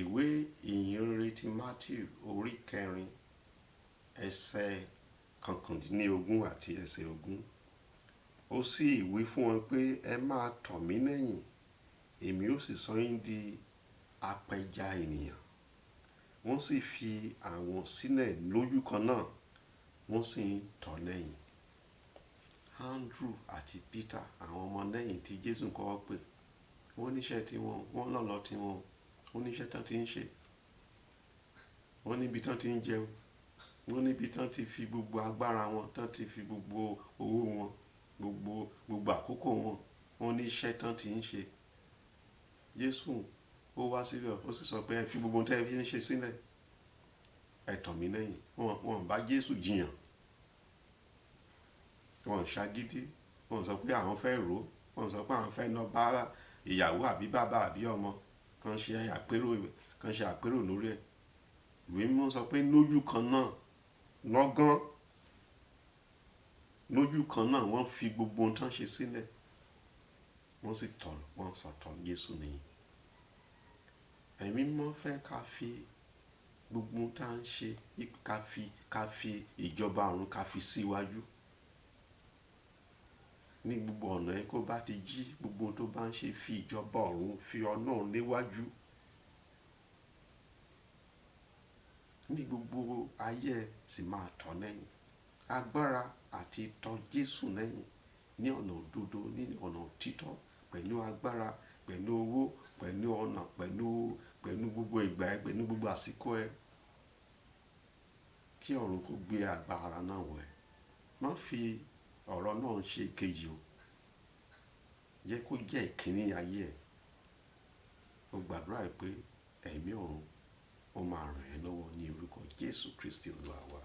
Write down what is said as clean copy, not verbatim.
Ìwé ìyìnrere ti Matteu orí 4 ẹsẹ̀ 19 àti ẹsẹ̀ 20. Ó sì wí fún wọn pé ẹ máa tọ̀ mí lẹ́yìn, èmi ó sì sọ yín di apẹja ènìyàn. Wọ́n sì fi àwọn sílẹ̀ lójúkan náà, wọ́n sì ń tọ̀ lẹ́yìn. Andrew àti Peter, àwọn ọmọ lẹ́yìn tí Jésù kọ́kọ́ pè, wọ́n níṣẹ́ tí wọ́n lọ́lọ́ tí wọ́n níṣẹ́ tán ti ń ṣe, wọ́n níbi tán ti ń jẹun, wọ́n níbi tán ti fi gbogbo agbára wọn, tán ti fi gbogbo owó wọn, gbogbo àkókò wọn, wọ́n níṣẹ́ tán ti ń ṣe. Jésù ó wá síbẹ̀, ó sì sọ pé ẹ fi gbogbo tẹ́ ẹ fi ń ṣe sílẹ̀, ẹ tọ̀ mí lẹ́yìn. Wọ́n bá Jésù jiyàn, wọ́n ṣagídí, wọ́n sọ pé àwọn fẹ́ rò, wọ́n sọ pé àwọn fẹ́ lọ bá ìyàwó àbí bàbá àbí ọmọ kan ṣe àpérò lórí ẹ̀. Ìwé mímọ́ sọ pé lójú kan náà, lọ́gán lójú kan náà wọ́n fi gbogbo ohun tán ṣe sílẹ̀, wọ́n sì tọ̀ Jésù nìyí. Ẹ̀mí mímọ́ fẹ́ ká fi gbogbo ohun tá ń ṣe, ká fi ìjọba ọ̀run ká fi síwájú. Ní gbogbo ọ̀nà ẹ kó bá ti jí, gbogbo ohun tó bá ń ṣe fi ìjọba ọ̀run, fi Ọlọ́run léwájú. Ní gbogbo ayé ẹ sì máa tọ̀ lẹ́yìn. Agbára àti tọ̀ Jésù lẹ́yìn ní ọ̀nà òdodo, ní ọ̀nà òtítọ́, pẹ̀lú agbára, pẹ̀lú owó, pẹ̀lú ọ̀nà, pẹ̀lú gbogbo ìgbà ẹ, pẹ̀lú gbogbo àsìkò ẹ. Kí ọ̀run kó gbé agbára náà wọ̀ ẹ́. Má fi ọ̀rọ̀ náà ṣe ìkejì o. Jẹ́ kó jẹ́ ìkíní ayé ẹ̀. Mo gbàdúrà pé ẹ̀mí ọ̀run ó máa ràn ẹ́ lọ́wọ́ ní orúkọ Jésù Kristi Olúwa wa.